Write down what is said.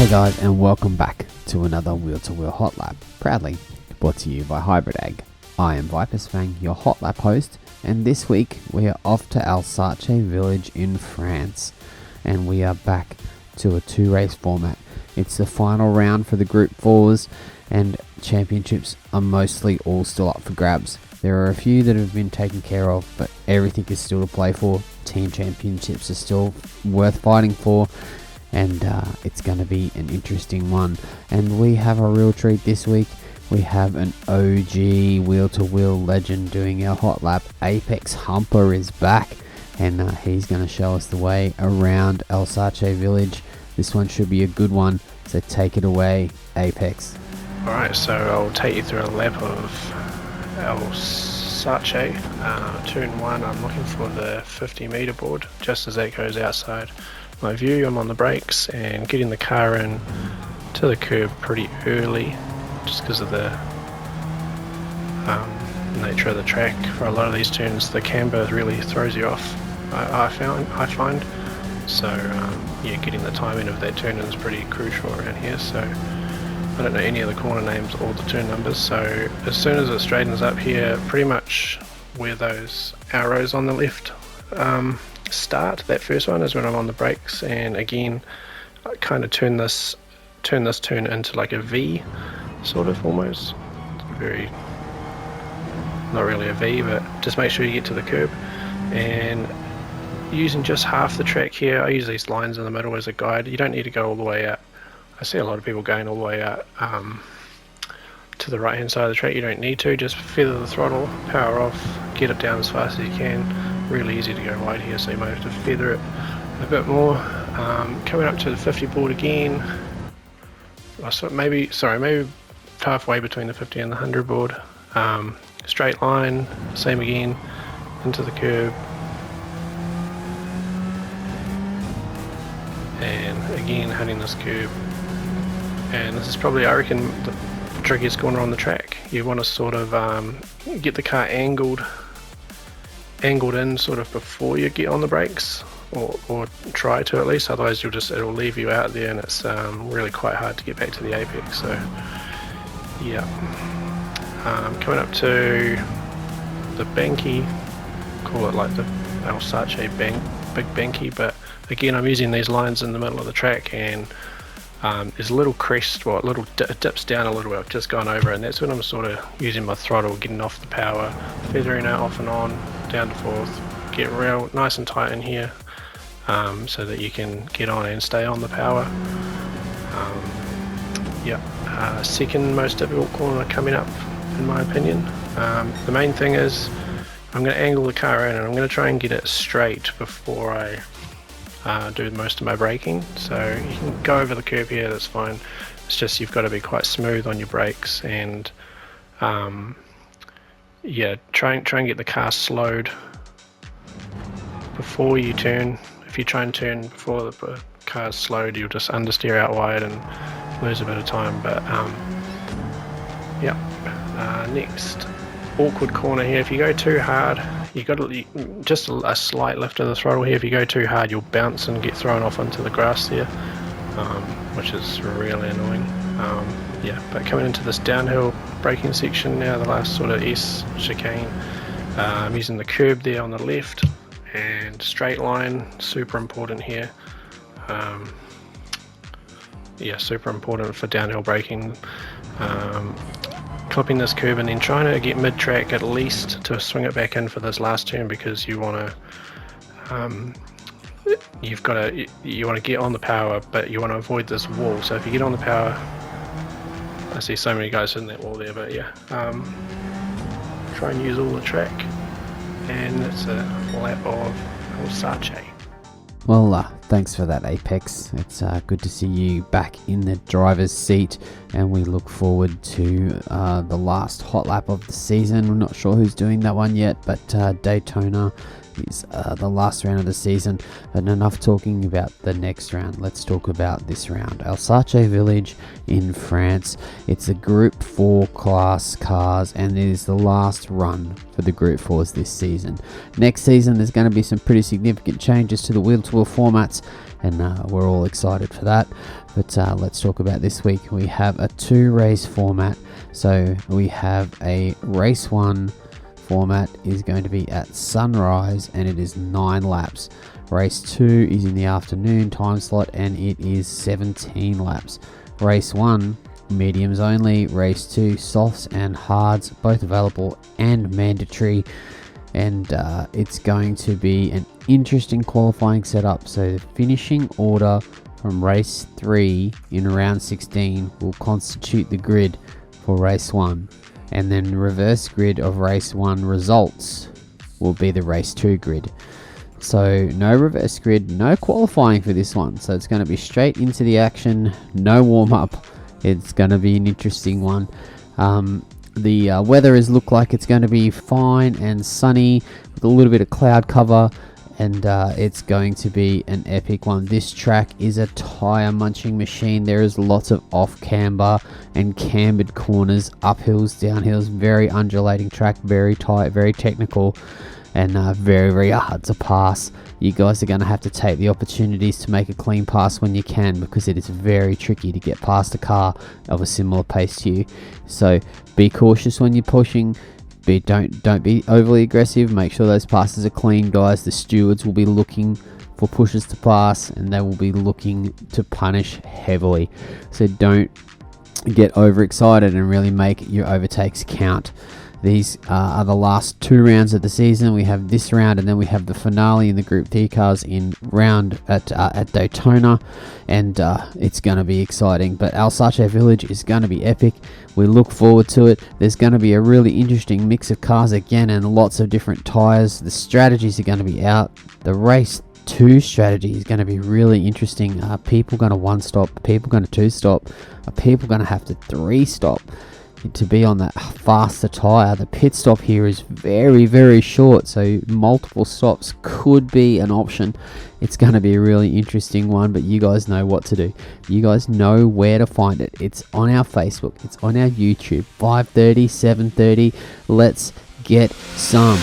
Hey guys, and welcome back to another Wheel to Wheel Hot Lap, proudly brought to you by Hybrid Egg. I am Viper's Fang, your Hot Lap host, and this week we are off to Alsace Village in France, and we are back to a two-race format. It's the final round for the Group 4s, and championships are mostly all still up for grabs. There are a few that have been taken care of, but everything is still to play for. Team championships are still worth fighting for, and it's going to be an interesting one. And we have a real treat this week. We have an OG wheel-to-wheel legend doing our hot lap. Apex Humper is back, and he's going to show us the way around Alsace Village. This one should be a good one, so take it away, Apex. Alright, so I'll take you through a lap of Alsace. Turn 1, I'm looking for the 50 metre board. Just as that goes outside my view, I'm on the brakes and getting the car in to the curb pretty early, just because of the nature of the track. For a lot of these turns, the camber really throws you off, I find. So yeah, getting the timing of that turn in is pretty crucial around here. So I don't know any of the corner names or the turn numbers, so as soon as it straightens up here, pretty much where those arrows on the left start, that first one is when I'm on the brakes, and again I kind of turn this turn into like a V, sort of, almost. Very, not really a V, but just make sure you get to the curb. And using just half the track here, I use these lines in the middle as a guide. You don't need to go all the way out. I see a lot of people going all the way out to the right hand side of the track. You don't need to. Just feather the throttle, power off, get it down as fast as you can. Really easy to go wide here, so you might have to feather it a bit more. Coming up to the 50 board again. Maybe halfway between the 50 and the 100 board. Straight line, same again, into the curb. And again hitting this curb. And this is probably, I reckon, the trickiest corner on the track. You want to sort of get the car angled in sort of before you get on the brakes, or try to at least, otherwise it'll leave you out there, and it's really quite hard to get back to the apex. So yeah, coming up to the banky, call it like the Alsace big banky, but again I'm using these lines in the middle of the track, and there's a little crest, it dips down a little bit. I've just gone over, and that's when I'm sort of using my throttle, getting off the power, feathering it off and on, down to fourth, get real nice and tight in here, so that you can get on and stay on the power. Second most difficult corner coming up, in my opinion. The main thing is I'm going to angle the car in, and I'm going to try and get it straight before I do most of my braking. So you can go over the curb here, that's fine. It's just you've got to be quite smooth on your brakes, and try and get the car slowed before you turn. If you try and turn before the car's slowed, you'll just understeer out wide and lose a bit of time. But next awkward corner here. If you go too hard, you got just a slight lift of the throttle here. If you go too hard, you'll bounce and get thrown off into the grass there, which is really annoying. But coming into this downhill braking section now, the last sort of S chicane, I'm using the curb there on the left, and straight line, super important here. Super important for downhill braking. Clipping this curb and then trying to get mid-track at least to swing it back in for this last turn, because you want to you want to get on the power, but you want to avoid this wall. So if you get on the power, I see so many guys hitting that wall there, but yeah, try and use all the track, and it's a lap of Alsace. Well, thanks for that, Apex. It's good to see you back in the driver's seat, and we look forward to the last hot lap of the season. We're not sure who's doing that one yet, but Daytona is the last round of the season. But enough talking about the next round. Let's talk about this round. Alsace Village in France. It's a Group 4 class cars, and it is the last run for the Group 4s this season. Next season there's going to be some pretty significant changes to the wheel-to-wheel formats, and we're all excited for that. But let's talk about this week. We have a 2-race format. So we have a race 1 format is going to be at sunrise, and it is 9 laps. Race 2 is in the afternoon time slot, and it is 17 laps. Race 1, mediums only. Race 2, softs and hards, both available and mandatory. And it's going to be an interesting qualifying setup. So the finishing order from race 3 in round 16 will constitute the grid for race 1. And then reverse grid of race 1 results will be the race 2 grid. So no reverse grid, no qualifying for this one. So it's going to be straight into the action, no warm up. It's going to be an interesting one. The weather is look like it's going to be fine and sunny with a little bit of cloud cover, and it's going to be an epic one. This track is a tire munching machine. There is lots of off camber and cambered corners, uphills, downhills, very undulating track, very tight, very technical, and very, very hard to pass. You guys are going to have to take the opportunities to make a clean pass when you can, because it is very tricky to get past a car of a similar pace to you. So be cautious when you're pushing. Don't be overly aggressive. Make sure those passes are clean, guys. The stewards will be looking for pushes to pass, and they will be looking to punish heavily. So don't get overexcited and really make your overtakes count. These are the last 2 rounds of the season. We have this round, and then we have the finale in the Group D cars in round at Daytona, and it's going to be exciting. But Alsace Village is going to be epic. We look forward to it. There's going to be a really interesting mix of cars again, and lots of different tires. The strategies are going to be out. The race 2 strategy is going to be really interesting. Are people going to 1-stop? Are people going to 2-stop? Are people going to have to 3-stop to be on that faster tire? The pit stop here is very, very short, so multiple stops could be an option. It's going to be a really interesting one, but you guys know what to do. You guys know where to find it. It's on our Facebook, it's on our YouTube, 5:30, 7:30. Let's get some.